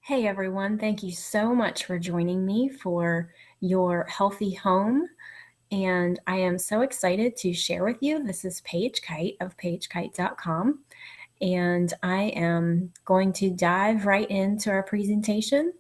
Hey everyone, thank you so much for joining me for your healthy home. And I am so excited to share with you. This is Paige Kite of pagekite.com. And I am going to dive right into our presentation.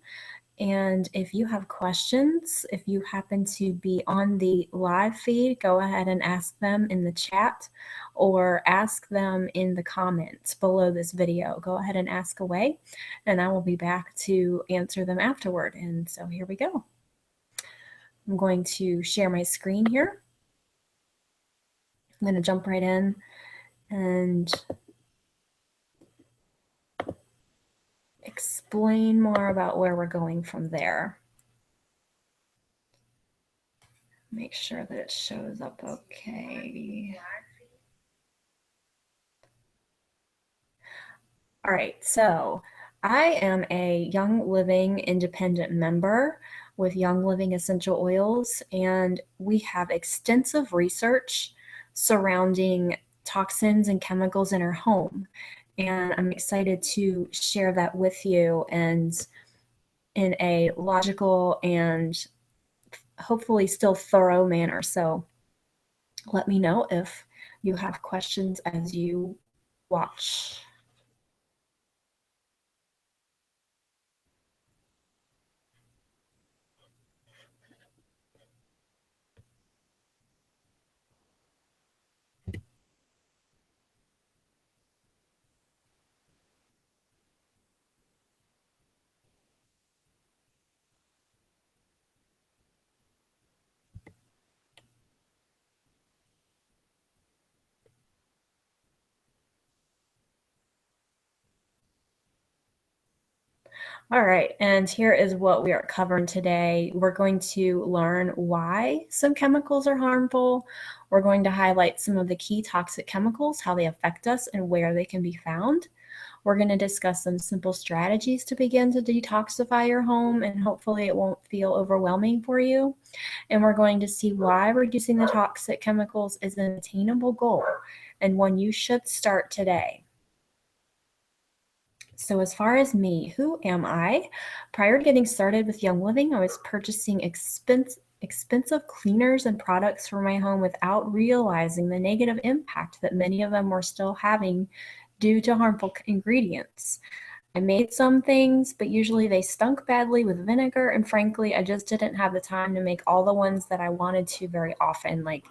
And if you have questions, if you happen to be on the live feed, go ahead and ask them in the chat or ask them in the comments below this video. Go ahead and ask away, and I will be back to answer them afterward. And so here we go. I'm going to share my screen here. I'm going to jump right in and explain more about where we're going from there. Make sure that it shows up okay. All right, so I am a Young Living independent member with Young Living Essential Oils, and we have extensive research surrounding toxins and chemicals in our home. And I'm excited to share that with you and in a logical and hopefully still thorough manner. So let me know if you have questions as you watch. All right, and here is what we are covering today. We're going to learn why some chemicals are harmful. We're going to highlight some of the key toxic chemicals, how they affect us, and where they can be found. We're going to discuss some simple strategies to begin to detoxify your home, and hopefully it won't feel overwhelming for you. And we're going to see why reducing the toxic chemicals is an attainable goal and one you should start today. So as far as me, who am I? Prior to getting started with Young Living, I was purchasing expensive cleaners and products for my home without realizing the negative impact that many of them were still having due to harmful ingredients. I made some things, but usually they stunk badly with vinegar, and frankly, I just didn't have the time to make all the ones that I wanted to very often, like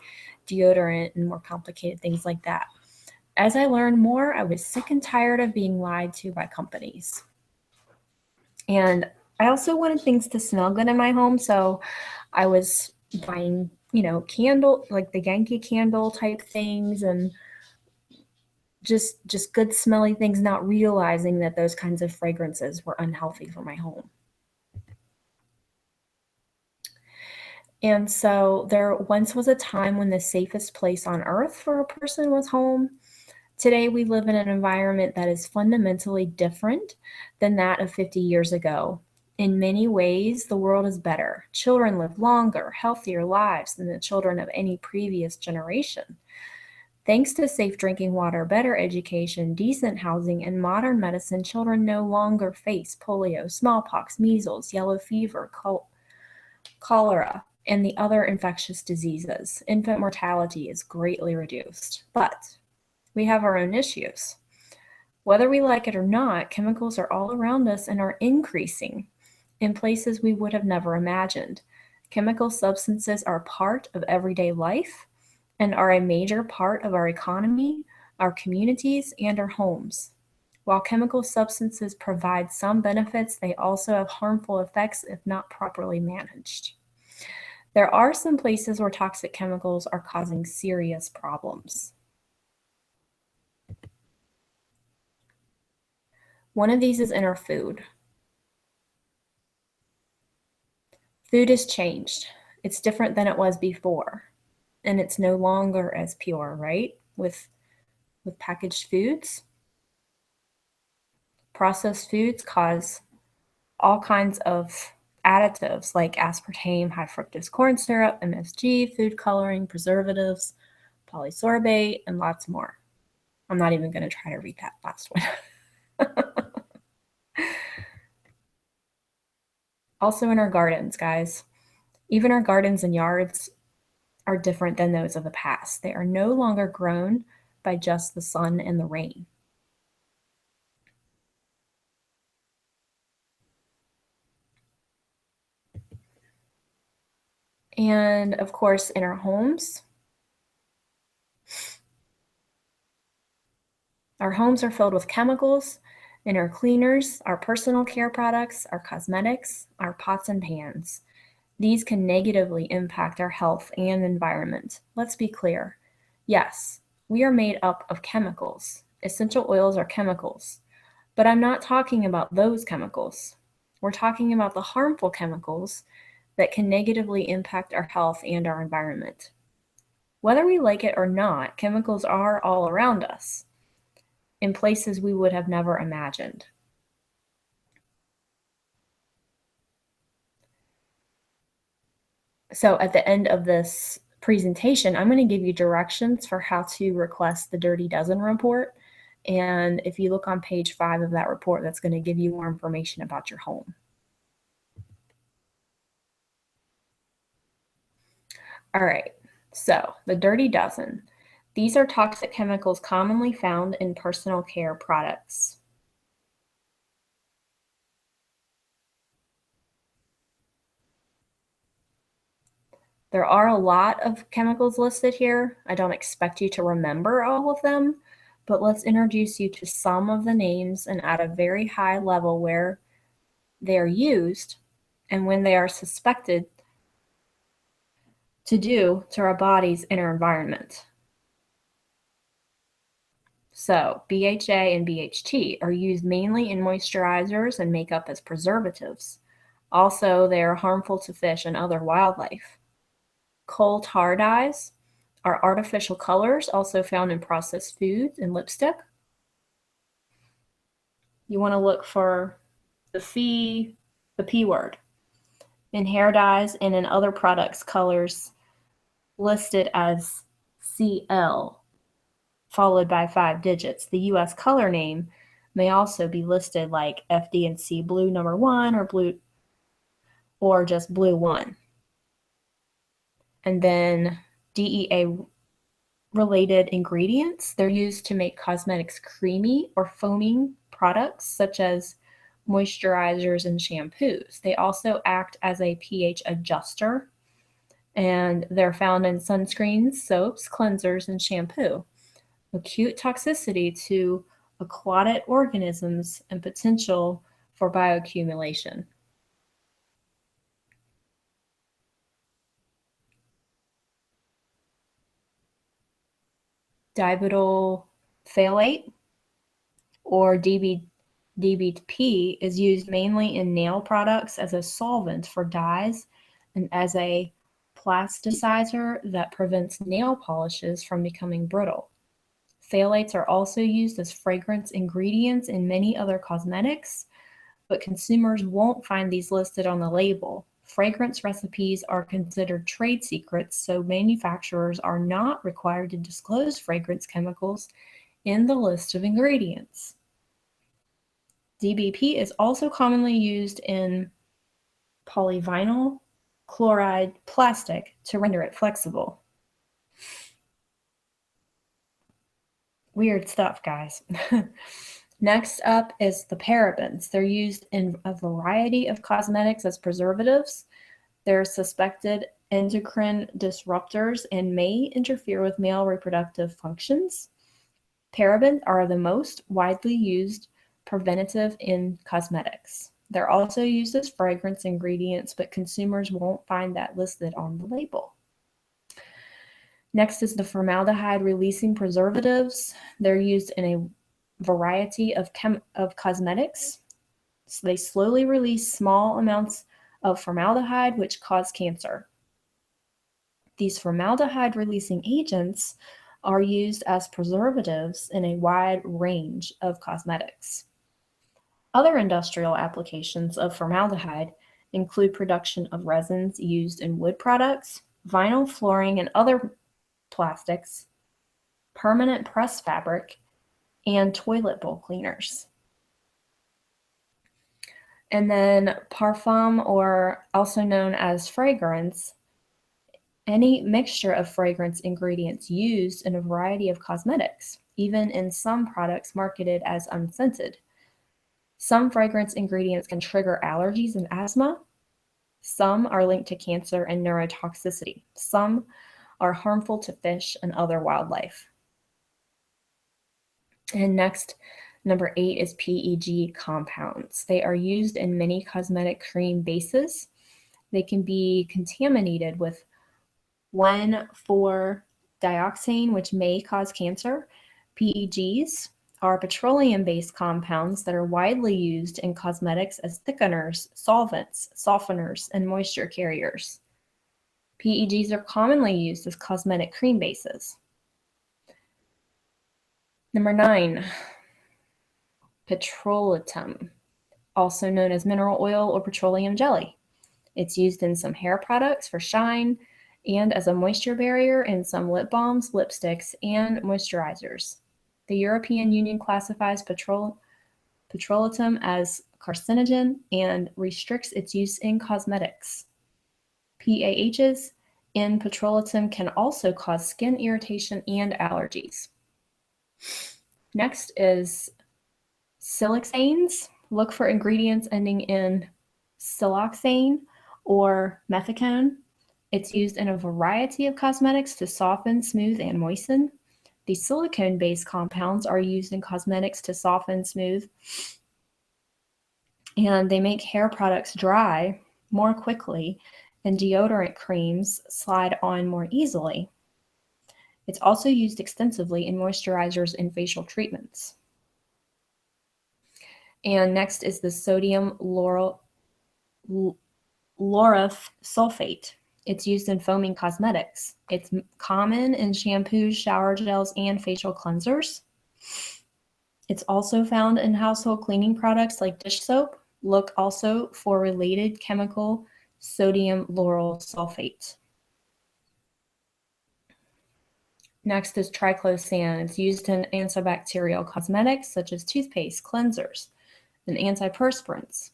deodorant and more complicated things like that. As I learned more, I was sick and tired of being lied to by companies. And I also wanted things to smell good in my home, so I was buying, candle, like the Yankee candle type things, and just good smelly things, not realizing that those kinds of fragrances were unhealthy for my home. And so there once was a time when the safest place on earth for a person was home. Today, we live in an environment that is fundamentally different than that of 50 years ago. In many ways, the world is better. Children live longer, healthier lives than the children of any previous generation. Thanks to safe drinking water, better education, decent housing, and modern medicine, children no longer face polio, smallpox, measles, yellow fever, cholera, and the other infectious diseases. Infant mortality is greatly reduced. But we have our own issues. Whether we like it or not, chemicals are all around us and are increasing in places we would have never imagined. Chemical substances are part of everyday life and are a major part of our economy, our communities, and our homes. While chemical substances provide some benefits, they also have harmful effects if not properly managed. There are some places where toxic chemicals are causing serious problems. One of these is in our food. Food has changed. It's different than it was before, and it's no longer as pure, right? With packaged foods, processed foods cause all kinds of additives like aspartame, high fructose corn syrup, MSG, food coloring, preservatives, polysorbate, and lots more. I'm not even going to try to read that last one. Also in our gardens, guys. Even our gardens and yards are different than those of the past. They are no longer grown by just the sun and the rain. And of course, in our homes are filled with chemicals, and our cleaners, our personal care products, our cosmetics, our pots and pans. These can negatively impact our health and environment. Let's be clear. Yes, we are made up of chemicals. Essential oils are chemicals. But I'm not talking about those chemicals. We're talking about the harmful chemicals that can negatively impact our health and our environment. Whether we like it or not, chemicals are all around us in places we would have never imagined. So at the end of this presentation, I'm going to give you directions for how to request the Dirty Dozen report. And if you look on page 5 of that report, that's going to give you more information about your home. All right, so the Dirty Dozen. These are toxic chemicals commonly found in personal care products. There are a lot of chemicals listed here. I don't expect you to remember all of them, but let's introduce you to some of the names and at a very high level where they are used and when they are suspected to do to our bodies and our environment. So BHA and BHT are used mainly in moisturizers and makeup as preservatives. Also, they are harmful to fish and other wildlife. Coal tar dyes are artificial colors also found in processed foods and lipstick. You want to look for the P word in hair dyes and in other products colors listed as CL followed by 5 digits. The US color name may also be listed like FD&C blue number 1 or blue or just blue 1. And then DEA related ingredients. They're used to make cosmetics creamy or foaming products such as moisturizers and shampoos. They also act as a pH adjuster, and they're found in sunscreens, soaps, cleansers, and shampoo. Acute toxicity to aquatic organisms and potential for bioaccumulation. Dibutyl phthalate or DBP is used mainly in nail products as a solvent for dyes and as a plasticizer that prevents nail polishes from becoming brittle. Phthalates are also used as fragrance ingredients in many other cosmetics, but consumers won't find these listed on the label. Fragrance recipes are considered trade secrets, so manufacturers are not required to disclose fragrance chemicals in the list of ingredients. DBP is also commonly used in polyvinyl chloride plastic to render it flexible. Weird stuff, guys. Next up is the parabens. They're used in a variety of cosmetics as preservatives. They're suspected endocrine disruptors and may interfere with male reproductive functions. Parabens are the most widely used preventative in cosmetics. They're also used as fragrance ingredients, but consumers won't find that listed on the label. Next is the formaldehyde-releasing preservatives. They're used in a variety of cosmetics. So they slowly release small amounts of formaldehyde, which cause cancer. These formaldehyde-releasing agents are used as preservatives in a wide range of cosmetics. Other industrial applications of formaldehyde include production of resins used in wood products, vinyl flooring and other plastics, permanent press fabric, and toilet bowl cleaners. And then parfum, or also known as fragrance, any mixture of fragrance ingredients used in a variety of cosmetics, even in some products marketed as unscented. Some fragrance ingredients can trigger allergies and asthma. Some are linked to cancer and neurotoxicity. Some are harmful to fish and other wildlife. And next, number 8 is PEG compounds. They are used in many cosmetic cream bases. They can be contaminated with 1,4-dioxane, which may cause cancer. PEGs are petroleum-based compounds that are widely used in cosmetics as thickeners, solvents, softeners, and moisture carriers. PEGs are commonly used as cosmetic cream bases. Number 9, petrolatum, also known as mineral oil or petroleum jelly. It's used in some hair products for shine and as a moisture barrier in some lip balms, lipsticks, and moisturizers. The European Union classifies petrolatum as carcinogen and restricts its use in cosmetics. PAHs in petrolatum can also cause skin irritation and allergies. Next is siloxanes. Look for ingredients ending in siloxane or methicone. It's used in a variety of cosmetics to soften, smooth, and moisten. These silicone-based compounds are used in cosmetics to soften, smooth, and they make hair products dry more quickly, and deodorant creams slide on more easily. It's also used extensively in moisturizers and facial treatments. And next is the sodium lauryl sulfate. It's used in foaming cosmetics. It's common in shampoos, shower gels, and facial cleansers. It's also found in household cleaning products like dish soap. Look also for related chemical sodium lauryl sulfate. Next is triclosan. It's used in antibacterial cosmetics such as toothpaste, cleansers, and antiperspirants.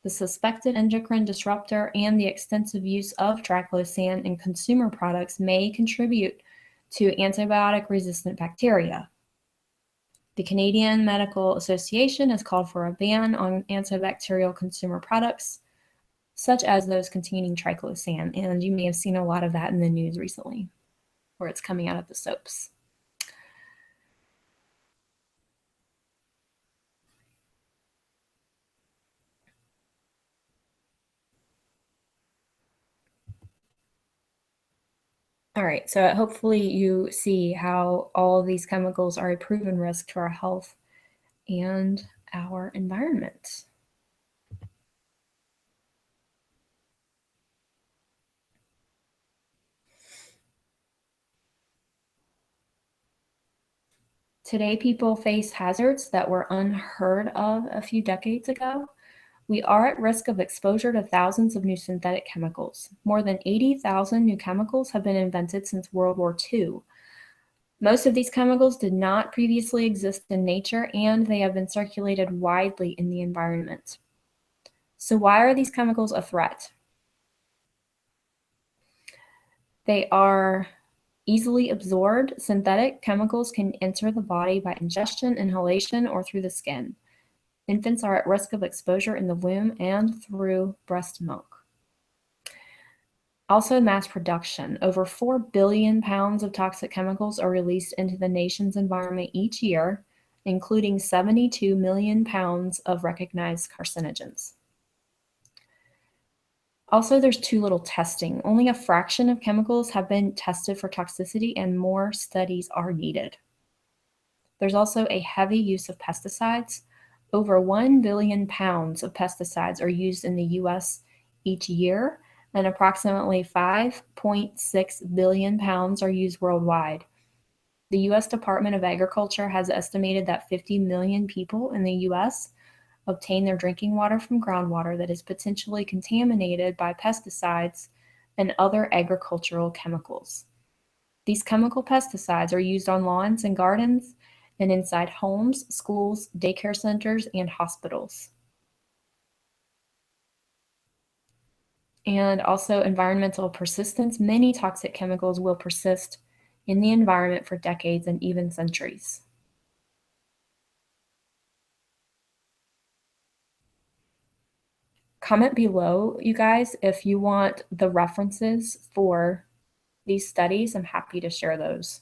The suspected endocrine disruptor and the extensive use of triclosan in consumer products may contribute to antibiotic-resistant bacteria. The Canadian Medical Association has called for a ban on antibacterial consumer products, such as those containing triclosan, and you may have seen a lot of that in the news recently, where it's coming out of the soaps. All right, so hopefully you see how all of these chemicals are a proven risk to our health and our environment. Today, people face hazards that were unheard of a few decades ago. We are at risk of exposure to thousands of new synthetic chemicals. More than 80,000 new chemicals have been invented since World War II. Most of these chemicals did not previously exist in nature, and they have been circulated widely in the environment. So why are these chemicals a threat? They are easily absorbed. Synthetic chemicals can enter the body by ingestion, inhalation, or through the skin. Infants are at risk of exposure in the womb and through breast milk. Also, mass production. Over 4 billion pounds of toxic chemicals are released into the nation's environment each year, including 72 million pounds of recognized carcinogens. Also, there's too little testing. Only a fraction of chemicals have been tested for toxicity, and more studies are needed. There's also a heavy use of pesticides. Over 1 billion pounds of pesticides are used in the US each year, and approximately 5.6 billion pounds are used worldwide. The US Department of Agriculture has estimated that 50 million people in the US obtain their drinking water from groundwater that is potentially contaminated by pesticides and other agricultural chemicals. These chemical pesticides are used on lawns and gardens and inside homes, schools, daycare centers, and hospitals. And also environmental persistence. Many toxic chemicals will persist in the environment for decades and even centuries. Comment below, you guys, if you want the references for these studies. I'm happy to share those.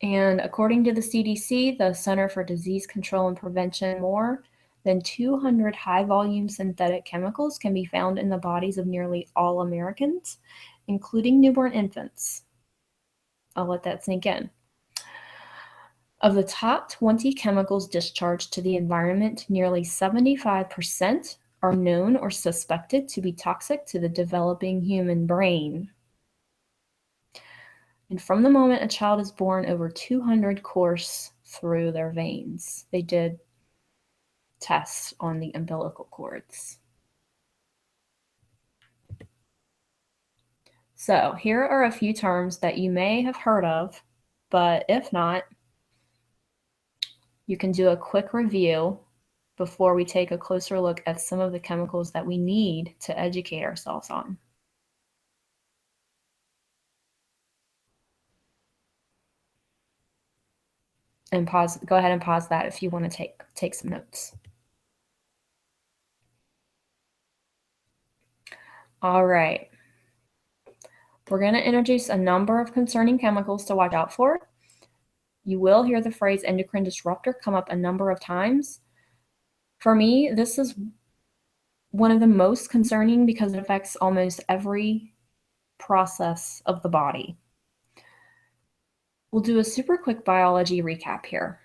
And according to the CDC, the Center for Disease Control and Prevention, more than 200 high-volume synthetic chemicals can be found in the bodies of nearly all Americans, including newborn infants. I'll let that sink in. Of the top 20 chemicals discharged to the environment, nearly 75% are known or suspected to be toxic to the developing human brain. And from the moment a child is born, over 200 course through their veins. They did tests on the umbilical cords. So here are a few terms that you may have heard of, but if not, you can do a quick review before we take a closer look at some of the chemicals that we need to educate ourselves on. And pause, go ahead and pause that if you want to take some notes. All right. We're going to introduce a number of concerning chemicals to watch out for. You will hear the phrase endocrine disruptor come up a number of times. For me, this is one of the most concerning because it affects almost every process of the body. We'll do a super quick biology recap here.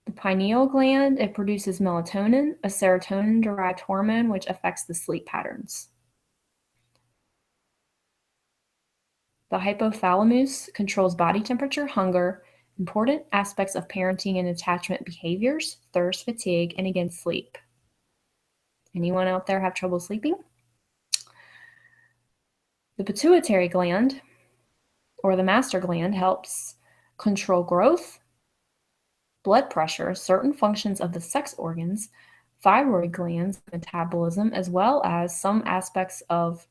The pineal gland, it produces melatonin, a serotonin-derived hormone which affects the sleep patterns. The hypothalamus controls body temperature, hunger, important aspects of parenting and attachment behaviors, thirst, fatigue, and again, sleep. Anyone out there have trouble sleeping? The pituitary gland, or the master gland, helps control growth, blood pressure, certain functions of the sex organs, thyroid glands, metabolism, as well as some aspects of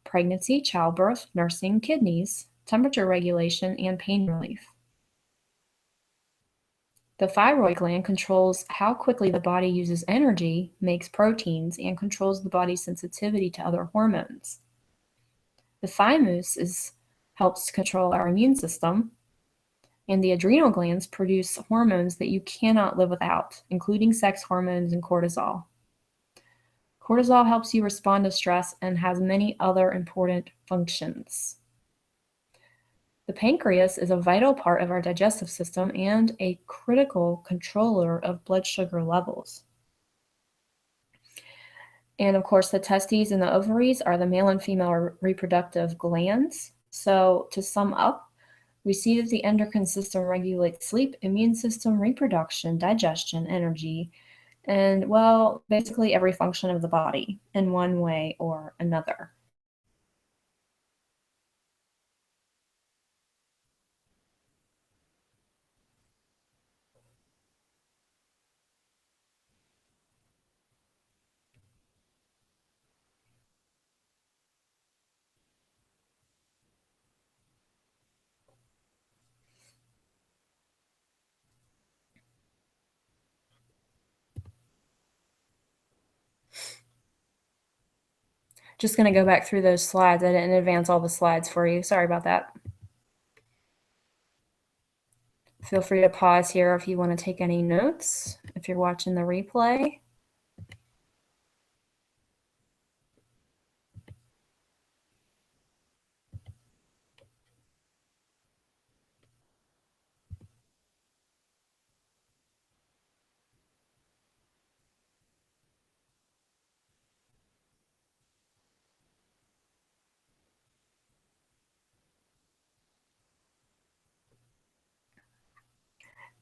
pregnancy, childbirth, nursing, kidneys, temperature regulation, and pain relief. The thyroid gland controls how quickly the body uses energy, makes proteins, and controls the body's sensitivity to other hormones. The thymus helps control our immune system, and the adrenal glands produce hormones that you cannot live without, including sex hormones and cortisol. Cortisol helps you respond to stress and has many other important functions. The pancreas is a vital part of our digestive system and a critical controller of blood sugar levels. And of course, the testes and the ovaries are the male and female reproductive glands. So to sum up, we see that the endocrine system regulates sleep, immune system, reproduction, digestion, energy, and, well, basically every function of the body in one way or another. Just going to go back through those slides. I didn't advance all the slides for you. Sorry about that. Feel free to pause here if you want to take any notes, if you're watching the replay.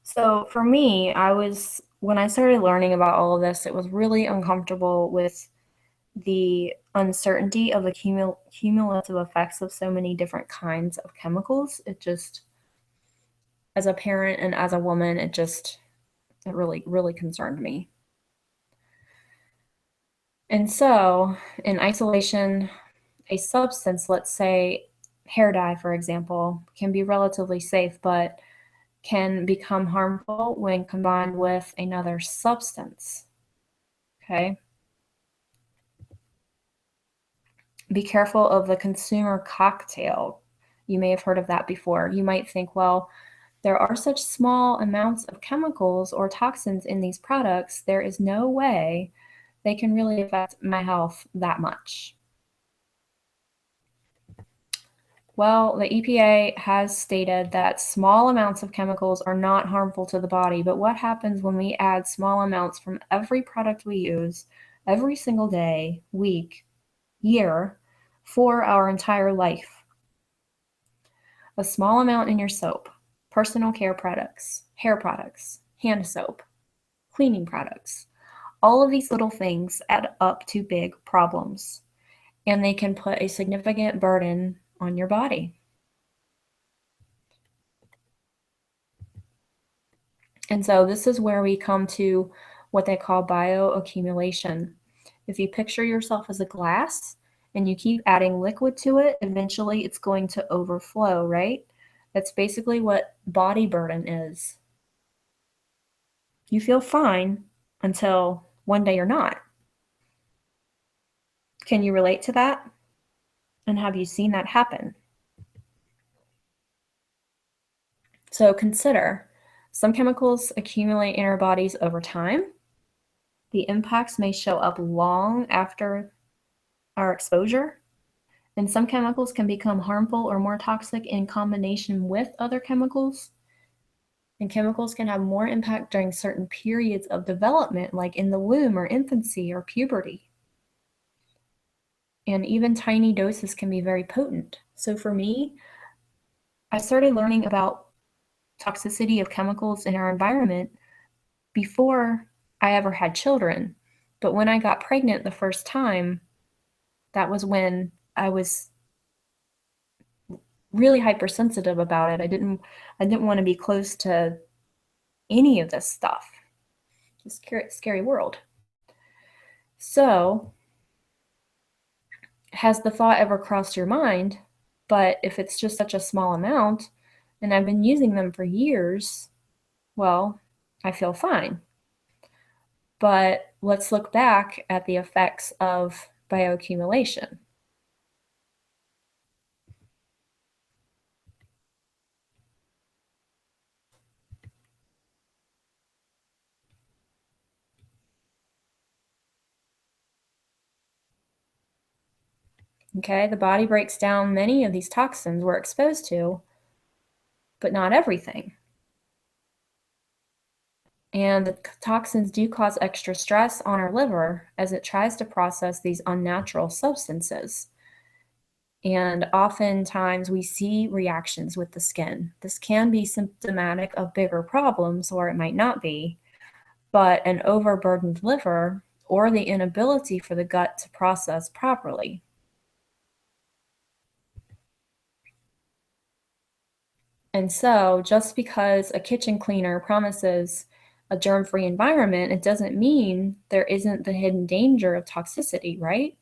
So for me, when I started learning about all of this, it was really uncomfortable with the uncertainty of the cumulative effects of so many different kinds of chemicals, it just, as a parent and as a woman, it really, really concerned me. And so, in isolation, a substance, let's say hair dye, for example, can be relatively safe, but can become harmful when combined with another substance. Okay. Be careful of the consumer cocktail. You may have heard of that before. You might think, well, there are such small amounts of chemicals or toxins in these products, there is no way they can really affect my health that much. Well, the EPA has stated that small amounts of chemicals are not harmful to the body, but what happens when we add small amounts from every product we use every single day, week, year, for our entire life? A small amount in your soap, personal care products, hair products, hand soap, cleaning products. All of these little things add up to big problems, and they can put a significant burden on your body. And so this is where we come to what they call bioaccumulation. If you picture yourself as a glass and you keep adding liquid to it, eventually it's going to overflow, right? That's basically what body burden is. You feel fine until one day you're not. Can you relate to that? And have you seen that happen? So consider, some chemicals accumulate in our bodies over time. The impacts may show up long after our exposure, and some chemicals can become harmful or more toxic in combination with other chemicals. And chemicals can have more impact during certain periods of development, like in the womb or infancy or puberty. And even tiny doses can be very potent. So for me, I started learning about toxicity of chemicals in our environment before I ever had children. But when I got pregnant the first time, that was when I was really hypersensitive about it. I didn't want to be close to any of this stuff. It's a scary world. So, has the thought ever crossed your mind? But if it's just such a small amount and I've been using them for years, well, I feel fine. But let's look back at the effects of bioaccumulation. Okay, the body breaks down many of these toxins we're exposed to, but not everything. And the toxins do cause extra stress on our liver as it tries to process these unnatural substances. And oftentimes we see reactions with the skin. This can be symptomatic of bigger problems, or it might not be, but an overburdened liver or the inability for the gut to process properly. And so, just because a kitchen cleaner promises a germ-free environment, it doesn't mean there isn't the hidden danger of toxicity, right?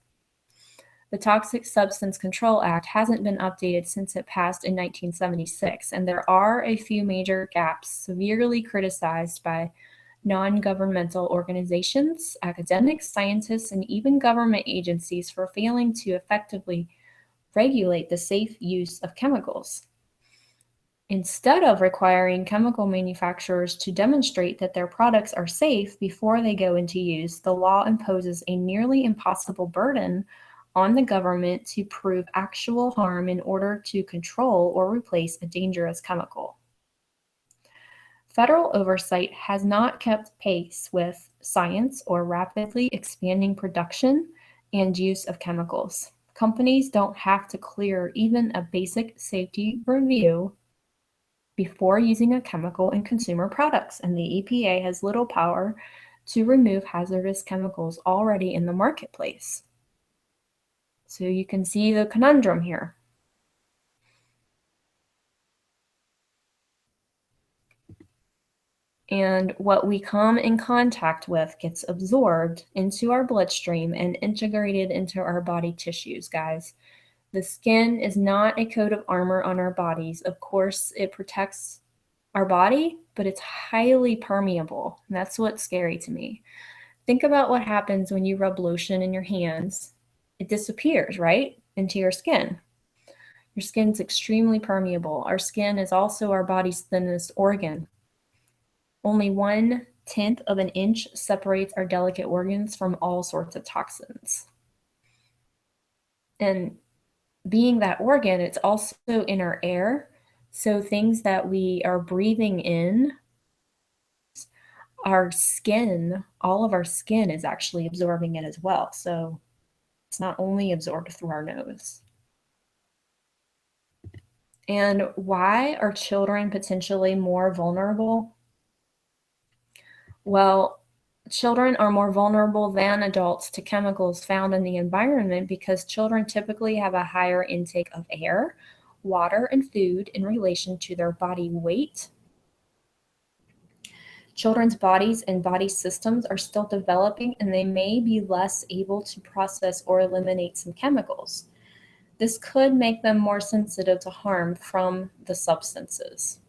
The Toxic Substance Control Act hasn't been updated since it passed in 1976, and there are a few major gaps severely criticized by non-governmental organizations, academics, scientists, and even government agencies for failing to effectively regulate the safe use of chemicals. Instead of requiring chemical manufacturers to demonstrate that their products are safe before they go into use, the law imposes a nearly impossible burden on the government to prove actual harm in order to control or replace a dangerous chemical. Federal oversight has not kept pace with science or rapidly expanding production and use of chemicals. Companies don't have to clear even a basic safety review before using a chemical in consumer products, and the EPA has little power to remove hazardous chemicals already in the marketplace. So you can see the conundrum here. And what we come in contact with gets absorbed into our bloodstream and integrated into our body tissues, guys. The skin is not a coat of armor on our bodies. Of course, it protects our body, but it's highly permeable. And that's what's scary to me. Think about what happens when you rub lotion in your hands. It disappears, right? Into your skin. Your skin's extremely permeable. Our skin is also our body's thinnest organ. Only 1/10 of an inch separates our delicate organs from all sorts of toxins. And being that organ, it's also in our air. So things that we are breathing in, our skin, all of our skin is actually absorbing it as well. So it's not only absorbed through our nose. And why are children potentially more vulnerable? Well, children are more vulnerable than adults to chemicals found in the environment because children typically have a higher intake of air, water, and food in relation to their body weight. Children's bodies and body systems are still developing, and they may be less able to process or eliminate some chemicals. This could make them more sensitive to harm from the substances.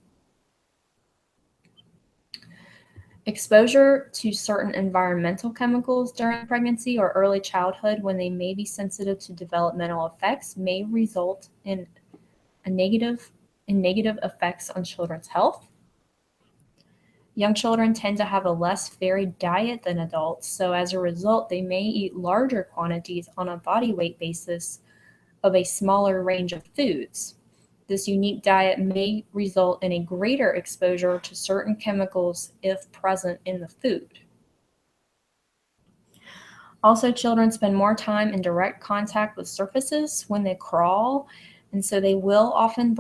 Exposure to certain environmental chemicals during pregnancy or early childhood, when they may be sensitive to developmental effects, may result in negative effects on children's health. Young children tend to have a less varied diet than adults, so as a result, they may eat larger quantities on a body weight basis of a smaller range of foods. This unique diet may result in a greater exposure to certain chemicals if present in the food. Also, children spend more time in direct contact with surfaces when they crawl, and so they will often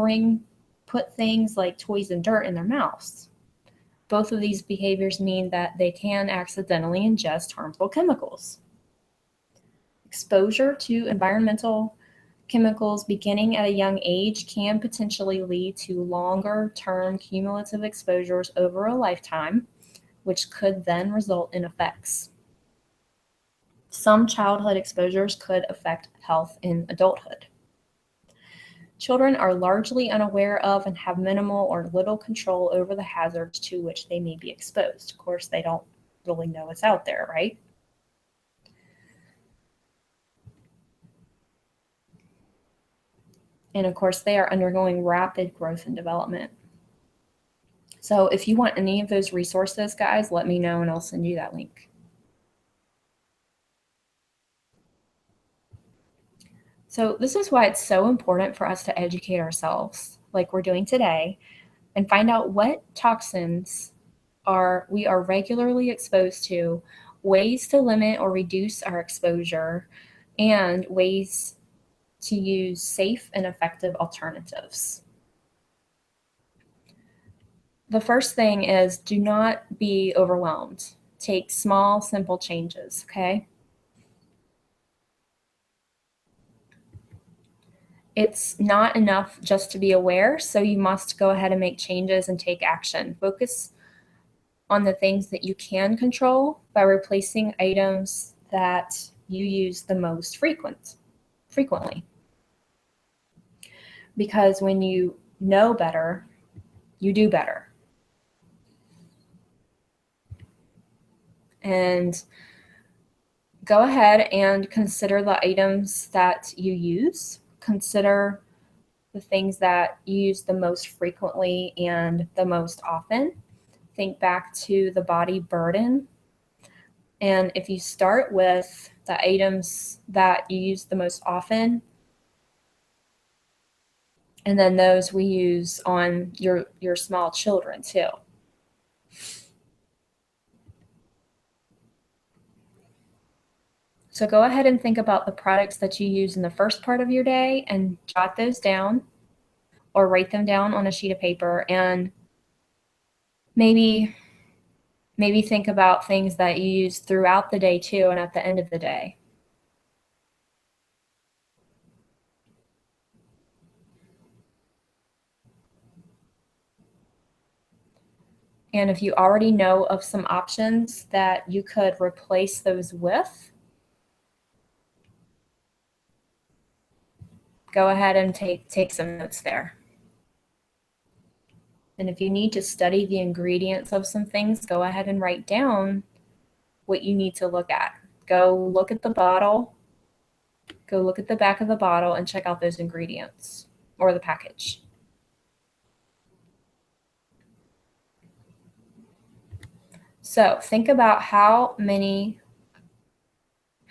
put things like toys and dirt in their mouths. Both of these behaviors mean that they can accidentally ingest harmful chemicals. Exposure to environmental chemicals beginning at a young age can potentially lead to longer-term cumulative exposures over a lifetime, which could then result in effects. Some childhood exposures could affect health in adulthood. Children are largely unaware of and have minimal or little control over the hazards to which they may be exposed. Of course, they don't really know what's out there, right? And of course, they are undergoing rapid growth and development. So if you want any of those resources, guys, let me know and I'll send you that link. So this is why it's so important for us to educate ourselves, like we're doing today, and find out what toxins we are regularly exposed to, ways to limit or reduce our exposure, and ways to use safe and effective alternatives. The first thing is, do not be overwhelmed. Take small, simple changes, okay? It's not enough just to be aware, so you must go ahead and make changes and take action. Focus on the things that you can control by replacing items that you use the most frequently. Because when you know better, you do better. And go ahead and consider the items that you use. Consider the things that you use the most frequently and the most often. Think back to the body burden. And if you start with the items that you use the most often, and then those we use on your small children too. So go ahead and think about the products that you use in the first part of your day and jot those down or write them down on a sheet of paper, and maybe think about things that you use throughout the day too and at the end of the day. And if you already know of some options that you could replace those with, go ahead and take some notes there. And if you need to study the ingredients of some things, go ahead and write down what you need to look at. Go look at the bottle, go look at the back of the bottle and check out those ingredients or the package. So think about how many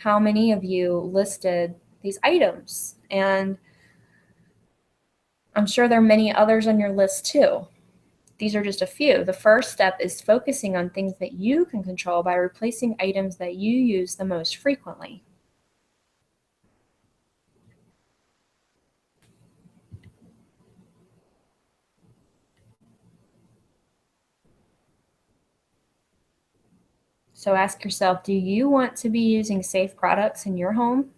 of you listed these items, and I'm sure there are many others on your list too. These are just a few. The first step is focusing on things that you can control by replacing items that you use the most frequently. So ask yourself, do you want to be using safe products in your home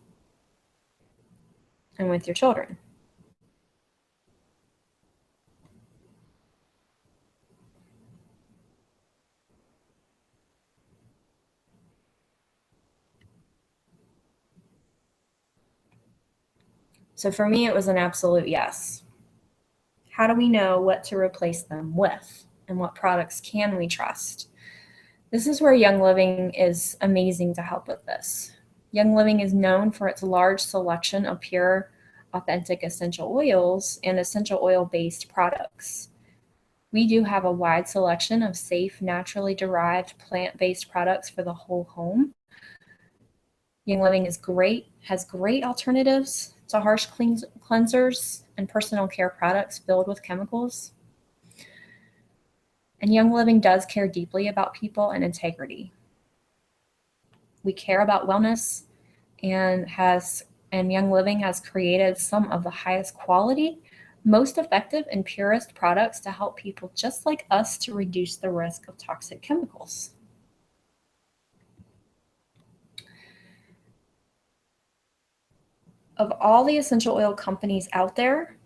and with your children? So for me, it was an absolute yes. How do we know what to replace them with and what products can we trust? This is where Young Living is amazing to help with this. Young Living is known for its large selection of pure, authentic essential oils and essential oil-based products. We do have a wide selection of safe, naturally derived, plant-based products for the whole home. Young Living has great alternatives to harsh cleansers and personal care products filled with chemicals. And Young Living does care deeply about people and integrity. We care about wellness and Young Living has created some of the highest quality, most effective, and purest products to help people just like us to reduce the risk of toxic chemicals. Of all the essential oil companies out there,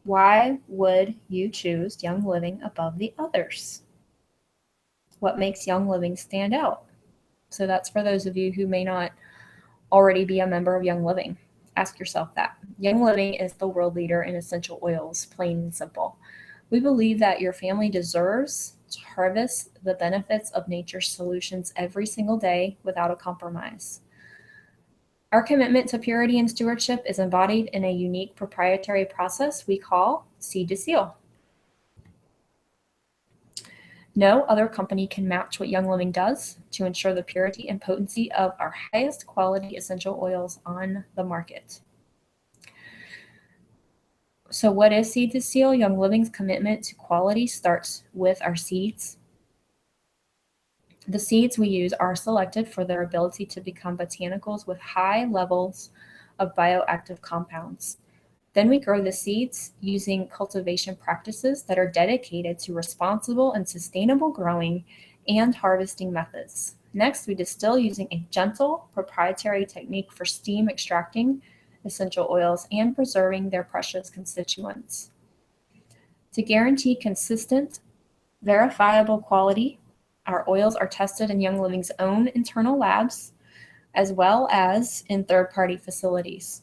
why would you choose Young Living above the others? What makes Young Living stand out? So that's for those of you who may not already be a member of Young Living. Ask yourself that. Young Living is the world leader in essential oils, plain and simple. We believe that your family deserves to harvest the benefits of nature's solutions every single day without a compromise. Our commitment to purity and stewardship is embodied in a unique proprietary process we call seed to seal. No other company can match what Young Living does to ensure the purity and potency of our highest quality essential oils on the market. So what is seed to seal? Young Living's commitment to quality starts with our seeds. The seeds we use are selected for their ability to become botanicals with high levels of bioactive compounds. Then we grow the seeds using cultivation practices that are dedicated to responsible and sustainable growing and harvesting methods. Next, we distill using a gentle proprietary technique for steam extracting essential oils and preserving their precious constituents. To guarantee consistent, verifiable quality, our oils are tested in Young Living's own internal labs, as well as in third-party facilities.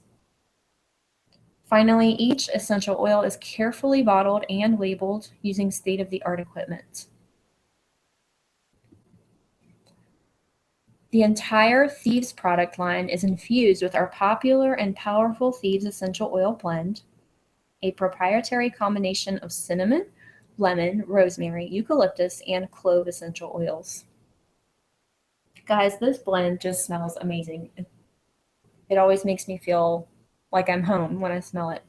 Finally, each essential oil is carefully bottled and labeled using state-of-the-art equipment. The entire Thieves product line is infused with our popular and powerful Thieves essential oil blend, a proprietary combination of cinnamon, lemon, rosemary, eucalyptus, and clove essential oils. Guys, this blend just smells amazing. It always makes me feel like I'm home when I smell it.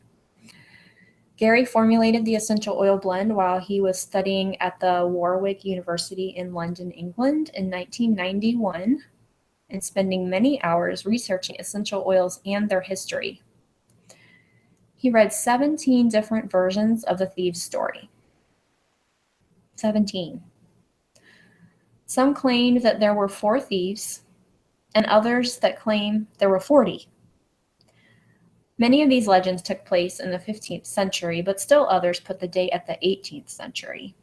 Gary formulated the essential oil blend while he was studying at the Warwick University in London, England in 1991, and spending many hours researching essential oils and their history. He read 17 different versions of the Thieves' story. 17. Some claimed that there were 4 thieves, and others that claim there were 40. Many of these legends took place in the 15th century, but still others put the date at the 18th century.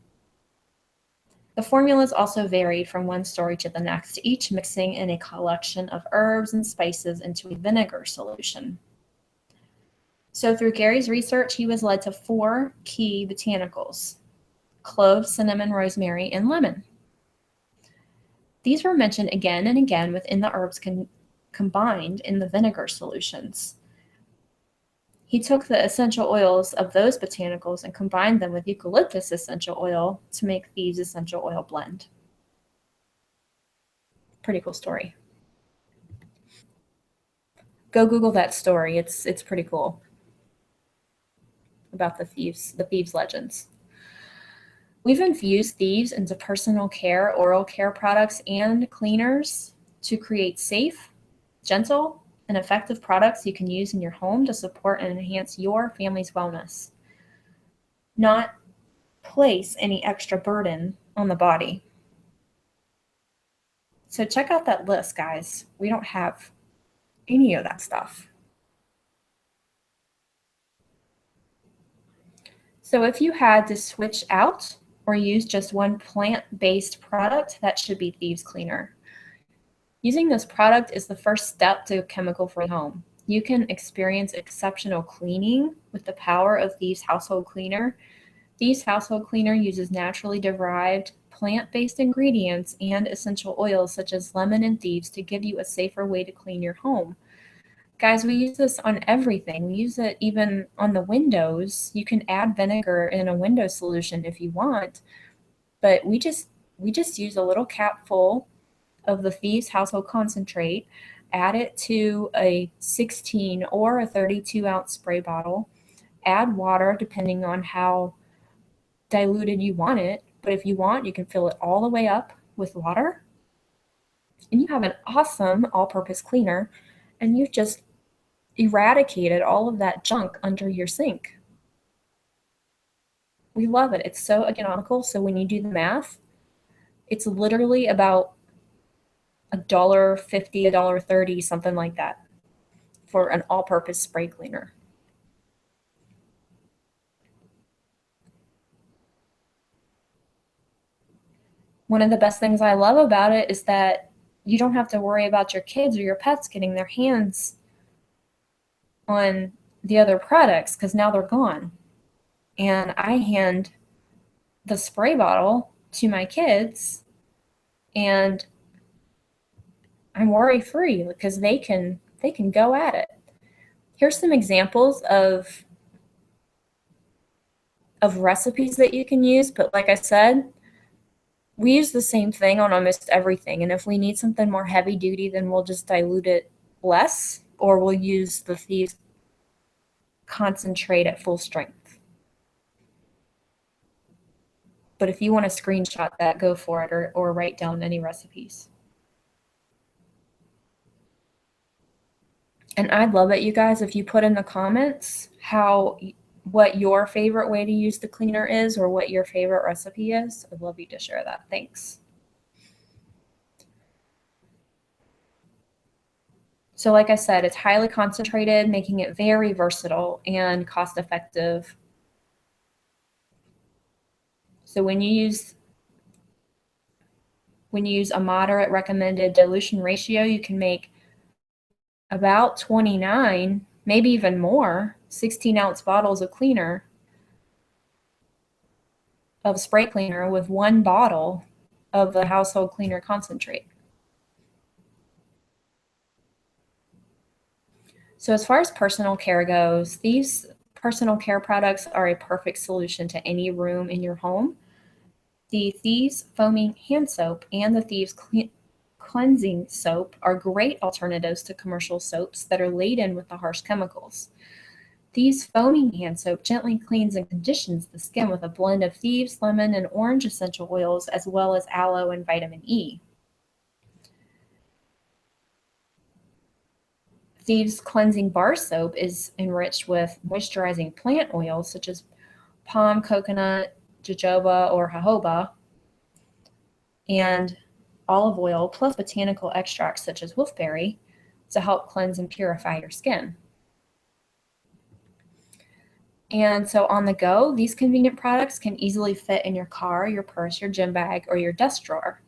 The formulas also varied from one story to the next, each mixing in a collection of herbs and spices into a vinegar solution. So through Gary's research, he was led to 4 key botanicals: clove, cinnamon, rosemary, and lemon. These were mentioned again and again within the herbs combined in the vinegar solutions. He took the essential oils of those botanicals and combined them with eucalyptus essential oil to make Thieves' essential oil blend. Pretty cool story. Go Google that story. It's pretty cool about the thieves legends. We've infused Thieves into personal care, oral care products, and cleaners to create safe, gentle, and effective products you can use in your home to support and enhance your family's wellness, not place any extra burden on the body. So check out that list, guys. We don't have any of that stuff. So if you had to switch out or use just one plant-based product, that should be Thieves Cleaner. Using this product is the first step to a chemical-free home. You can experience exceptional cleaning with the power of Thieves Household Cleaner. Thieves Household Cleaner uses naturally derived plant-based ingredients and essential oils such as lemon and Thieves to give you a safer way to clean your home. Guys, we use this on everything. We use it even on the windows. You can add vinegar in a window solution if you want, but we just use a little cap full of the Thieves Household Concentrate, add it to a 16 or a 32-ounce spray bottle, add water depending on how diluted you want it, but if you want, you can fill it all the way up with water, and you have an awesome all-purpose cleaner, and you've just eradicated all of that junk under your sink. We love it. It's so economical. So when you do the math, it's literally about $1.50, $1.30, something like that for an all-purpose spray cleaner. One of the best things I love about it is that you don't have to worry about your kids or your pets getting their hands on the other products because now they're gone. And I hand the spray bottle to my kids and I'm worry-free because they can go at it. Here's some examples of recipes that you can use, but like I said, we use the same thing on almost everything. And if we need something more heavy duty, then we'll just dilute it less, or we'll use the Thieves Concentrate at full strength. But if you want to screenshot that, go for it, or write down any recipes. And I'd love it, you guys, if you put in the comments what your favorite way to use the cleaner is or what your favorite recipe is. I'd love you to share that. Thanks. So like I said, it's highly concentrated, making it very versatile and cost effective. So when you use a moderate recommended dilution ratio, you can make about 29, maybe even more, 16-ounce bottles of cleaner, of spray cleaner with one bottle of the household cleaner concentrate. So as far as personal care goes, these personal care products are a perfect solution to any room in your home. The Thieves Foaming Hand Soap and the Thieves Cleansing Soap are great alternatives to commercial soaps that are laden with the harsh chemicals. Thieves Foaming Hand Soap gently cleans and conditions the skin with a blend of Thieves, lemon, and orange essential oils, as well as aloe and vitamin E. Thieves Cleansing Bar Soap is enriched with moisturizing plant oils such as palm, coconut, jojoba, or jojoba, and olive oil, plus botanical extracts such as wolfberry to help cleanse and purify your skin. And so on the go, these convenient products can easily fit in your car, your purse, your gym bag, or your desk drawer.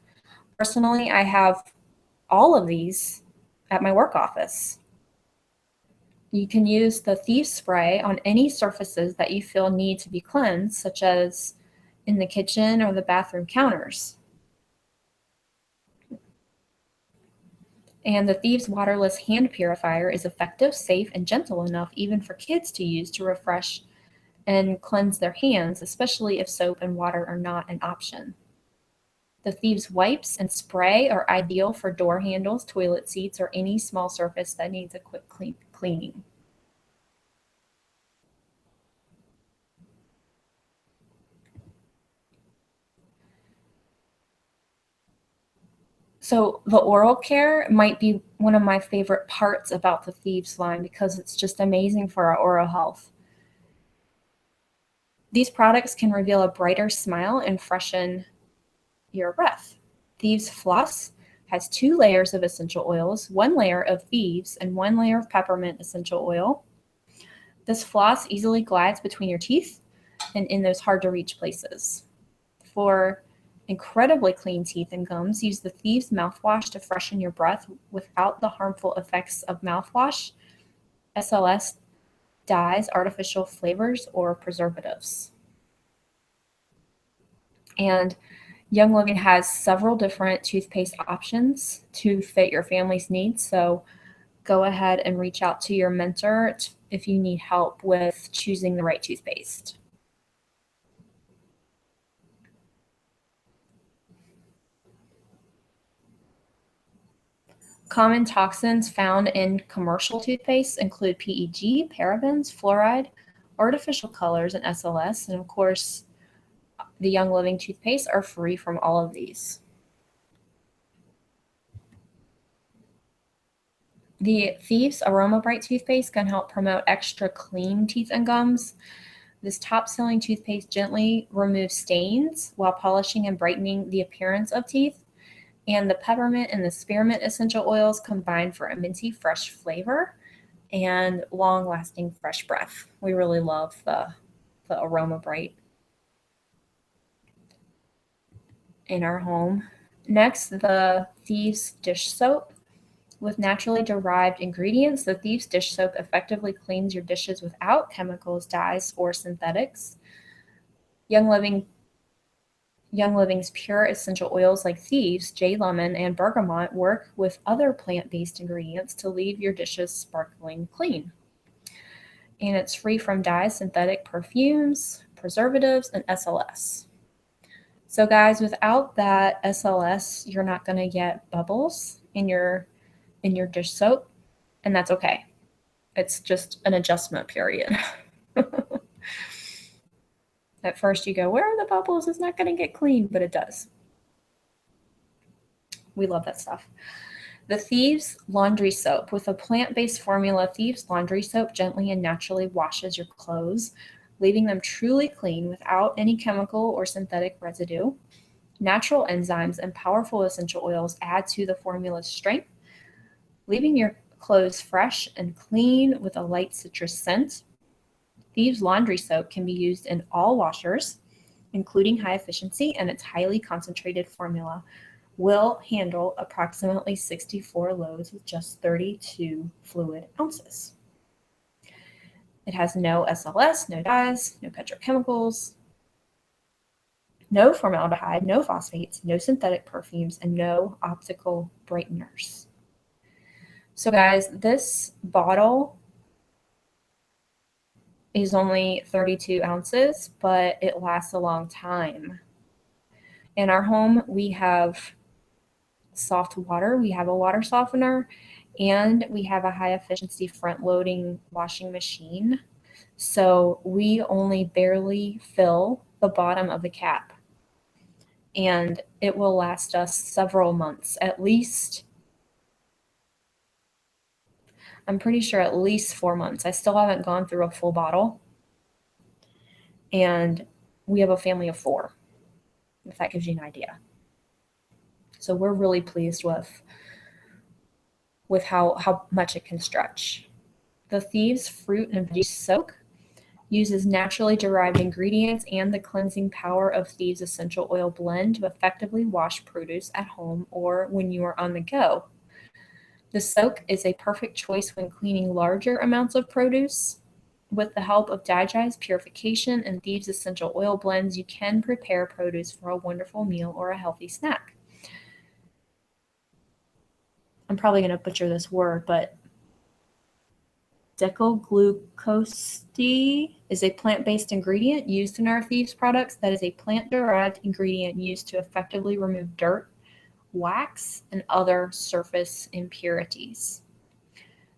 Personally, I have all of these at my work office. You can use the Thieves Spray on any surfaces that you feel need to be cleansed, such as in the kitchen or the bathroom counters. And the Thieves Waterless Hand Purifier is effective, safe, and gentle enough even for kids to use to refresh and cleanse their hands, especially if soap and water are not an option. The Thieves Wipes and Spray are ideal for door handles, toilet seats, or any small surface that needs a quick cleaning. So the oral care might be one of my favorite parts about the Thieves line because it's just amazing for our oral health. These products can reveal a brighter smile and freshen your breath. Thieves Floss has 2 layers of essential oils, 1 layer of Thieves, and 1 layer of peppermint essential oil. This floss easily glides between your teeth and in those hard to reach places. For incredibly clean teeth and gums, use the Thieves mouthwash to freshen your breath without the harmful effects of mouthwash, SLS, dyes, artificial flavors, or preservatives. And Young Living has several different toothpaste options to fit your family's needs. So go ahead and reach out to your mentor if you need help with choosing the right toothpaste. Common toxins found in commercial toothpaste include PEG, parabens, fluoride, artificial colors, and SLS. And of course, the Young Living toothpaste are free from all of these. The Thieves Aroma Bright toothpaste can help promote extra clean teeth and gums. This top selling toothpaste gently removes stains while polishing and brightening the appearance of teeth. And the peppermint and the spearmint essential oils combine for a minty, fresh flavor and long lasting fresh breath. We really love the Aroma Bright in our home. Next, the Thieves Dish Soap. With naturally derived ingredients, the Thieves Dish Soap effectively cleans your dishes without chemicals, dyes, or synthetics. Young Living Young Living's pure essential oils like Thieves, Jade Lemon, and Bergamot work with other plant-based ingredients to leave your dishes sparkling clean. And it's free from dyes, synthetic perfumes, preservatives, and SLS. So guys, without that SLS, you're not going to get bubbles in your dish soap, and that's okay. It's just an adjustment period. At first you go, where are the bubbles? It's not going to get clean, but it does. We love that stuff. The Thieves Laundry Soap. With a plant-based formula, Thieves Laundry Soap gently and naturally washes your clothes, leaving them truly clean without any chemical or synthetic residue. Natural enzymes and powerful essential oils add to the formula's strength, leaving your clothes fresh and clean with a light citrus scent. Thieves Laundry Soap can be used in all washers, including high efficiency, and its highly concentrated formula will handle approximately 64 loads with just 32 fluid ounces. It has no SLS, no dyes, no petrochemicals, no formaldehyde, no phosphates, no synthetic perfumes, and no optical brighteners. So guys, this bottle is only 32 ounces, but it lasts a long time. In our home, we have soft water, we have a water softener, and we have a high efficiency front loading washing machine. So we only barely fill the bottom of the cap, and it will last us several months, at least. I'm pretty sure at least 4 months. I still haven't gone through a full bottle, and we have a family of 4, if that gives you an idea. So we're really pleased with how much it can stretch. The Thieves Fruit and Veggie Soak uses naturally derived ingredients and the cleansing power of Thieves essential oil blend to effectively wash produce at home or when you are on the go. The soak is a perfect choice when cleaning larger amounts of produce. With the help of digest purification and Thieves essential oil blends, you can prepare produce for a wonderful meal or a healthy snack. I'm probably going to butcher this word, but decylglucose is a plant-based ingredient used in our Thieves products that is a plant-derived ingredient used to effectively remove dirt, wax, and other surface impurities.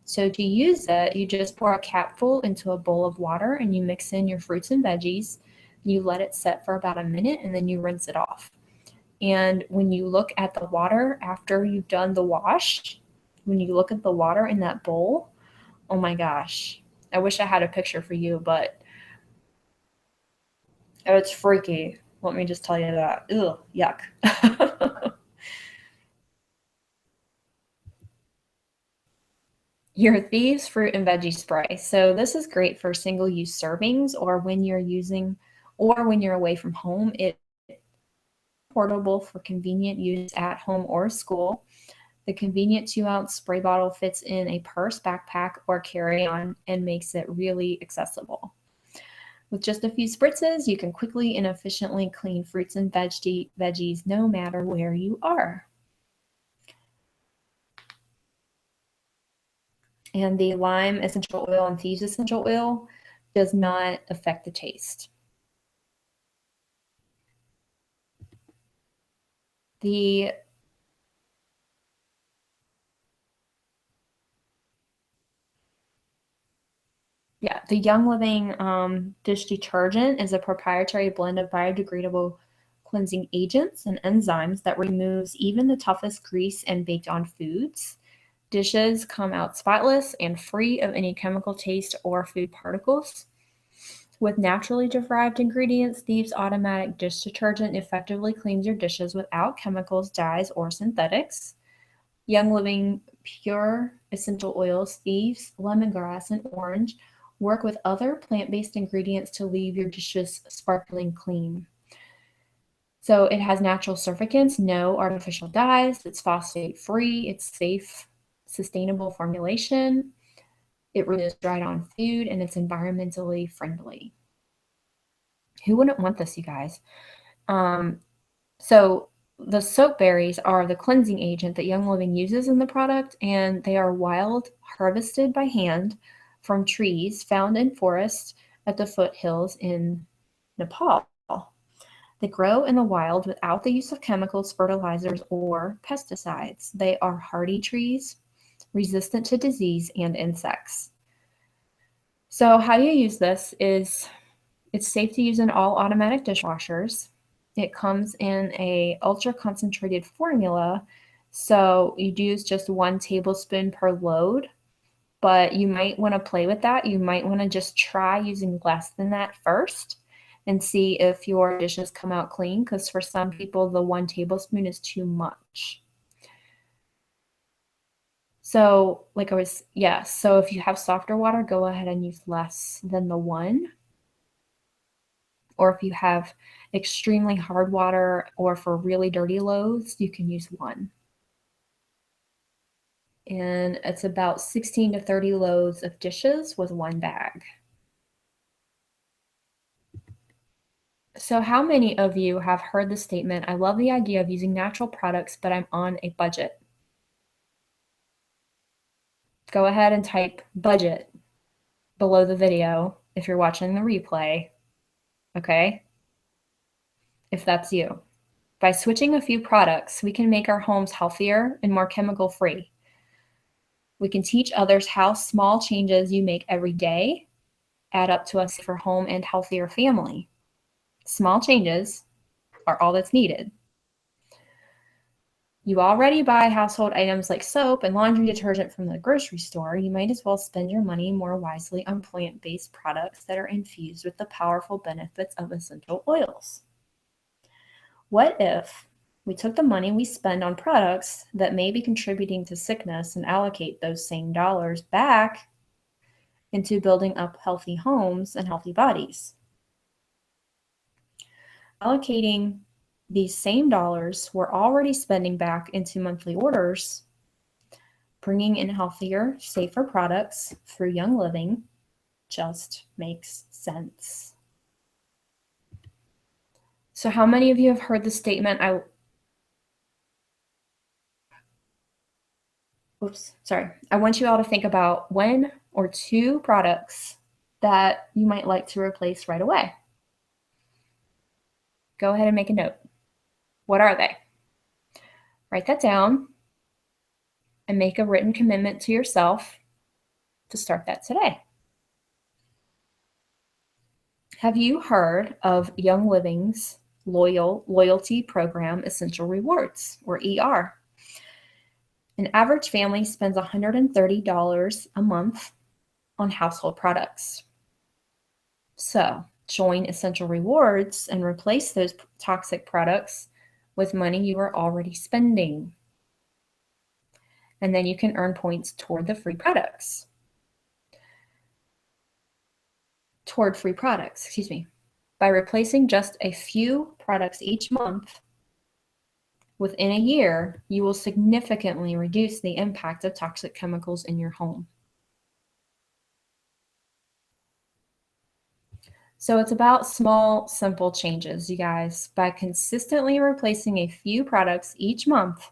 So to use it, you just pour a capful into a bowl of water and you mix in your fruits and veggies. You let it set for about a minute and then you rinse it off. And when you look at the water after you've done the wash, when you look at the water in that bowl, oh my gosh, I wish I had a picture for you, but it's freaky. Let me just tell you that. Ugh, yuck. Your Thieves fruit and veggie spray. So this is great for single-use servings or when you're away from home. It's portable for convenient use at home or school. The convenient 2-ounce spray bottle fits in a purse, backpack, or carry-on and makes it really accessible. With just a few spritzes, you can quickly and efficiently clean fruits and veggies no matter where you are. And the lime essential oil and Thieves essential oil does not affect the taste. The Young Living dish detergent is a proprietary blend of biodegradable cleansing agents and enzymes that removes even the toughest grease and baked on foods. Dishes come out spotless and free of any chemical taste or food particles. With naturally derived ingredients, Thieves automatic dish detergent effectively cleans your dishes without chemicals, dyes, or synthetics. Young Living pure essential oils, Thieves, lemongrass, and orange work with other plant-based ingredients to leave your dishes sparkling clean. So it has natural surfactants, no artificial dyes, it's phosphate-free, it's safe, sustainable formulation, it removes dried on food, and it's environmentally friendly. Who wouldn't want this, you guys? So the soap berries are the cleansing agent that Young Living uses in the product, and they are wild, harvested by hand from trees found in forests at the foothills in Nepal. They grow in the wild without the use of chemicals, fertilizers, or pesticides. They are hardy trees, resistant to disease and insects. So how you use this is it's safe to use in all automatic dishwashers. It comes in a ultra concentrated formula, so you'd use just 1 tablespoon per load, but you might want to play with that. You might want to just try using less than that first and see if your dishes come out clean, because for some people the 1 tablespoon is too much. So so if you have softer water, go ahead and use less than the 1. Or if you have extremely hard water or for really dirty loads, you can use 1. And it's about 16 to 30 loads of dishes with 1 bag. So how many of you have heard the statement, I love the idea of using natural products, but I'm on a budget? Go ahead and type budget below the video if you're watching the replay, okay? If that's you. By switching a few products, we can make our homes healthier and more chemical-free. We can teach others how small changes you make every day add up to a safer home and healthier family. Small changes are all that's needed. You already buy household items like soap and laundry detergent from the grocery store. You might as well spend your money more wisely on plant-based products that are infused with the powerful benefits of essential oils. What if we took the money we spend on products that may be contributing to sickness and allocate those same dollars back into building up healthy homes and healthy bodies. Allocating these same dollars we're already spending back into monthly orders, bringing in healthier, safer products through Young Living just makes sense. So how many of you have heard the statement, I want you all to think about one or two products that you might like to replace right away. Go ahead and make a note. What are they? Write that down and make a written commitment to yourself to start that today. Have you heard of Young Living's loyalty program, Essential Rewards, or ER? An average family spends $130 a month on household products. So join Essential Rewards and replace those toxic products with money you are already spending. And then you can earn points toward free products. By replacing just a few products each month, within a year, you will significantly reduce the impact of toxic chemicals in your home. So it's about small, simple changes, you guys. By consistently replacing a few products each month,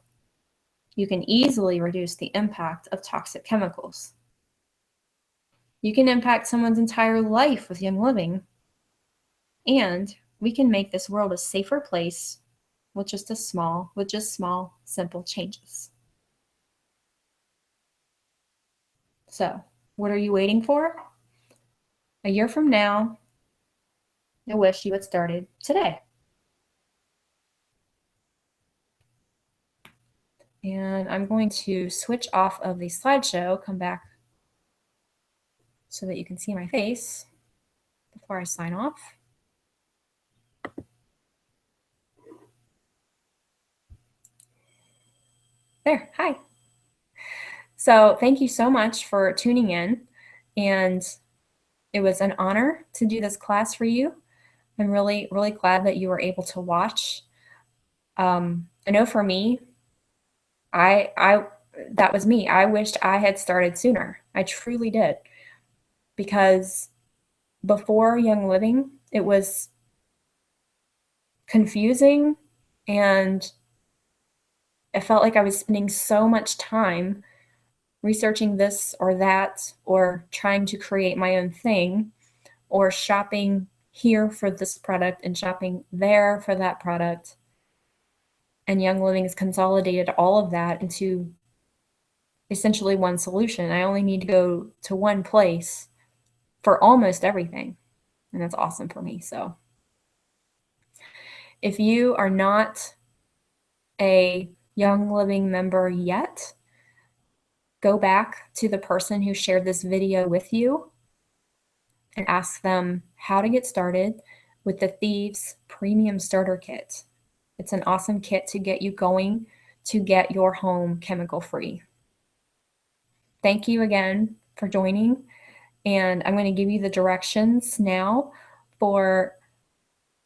you can easily reduce the impact of toxic chemicals. You can impact someone's entire life with Young Living, and we can make this world a safer place with just small, simple changes. So, what are you waiting for? A year from now, I wish you had started today. And I'm going to switch off of the slideshow, come back so that you can see my face before I sign off. There, hi. So thank you so much for tuning in, and it was an honor to do this class for you. I'm really, really glad that you were able to watch. I know for me, that was me. I wished I had started sooner. I truly did. Because before Young Living, it was confusing, and I felt like I was spending so much time researching this or that, or trying to create my own thing, or shopping here for this product and shopping there for that product. And Young Living has consolidated all of that into essentially one solution. I only need to go to one place for almost everything. And that's awesome for me. So if you are not a Young Living member yet, go back to the person who shared this video with you and ask them how to get started with the Thieves Premium Starter Kit. It's an awesome kit to get you going to get your home chemical free. Thank you again for joining, and I'm going to give you the directions now for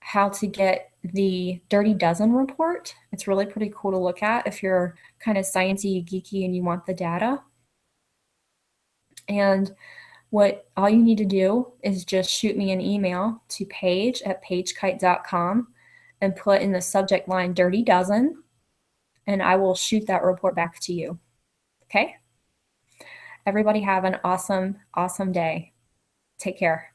how to get the Dirty Dozen report. It's really pretty cool to look at if you're kind of sciencey, geeky, and you want the data. And what all you need to do is just shoot me an email to paige@paigekite.com and put in the subject line Dirty Dozen, and I will shoot that report back to you. Okay? Everybody have an awesome, awesome day. Take care.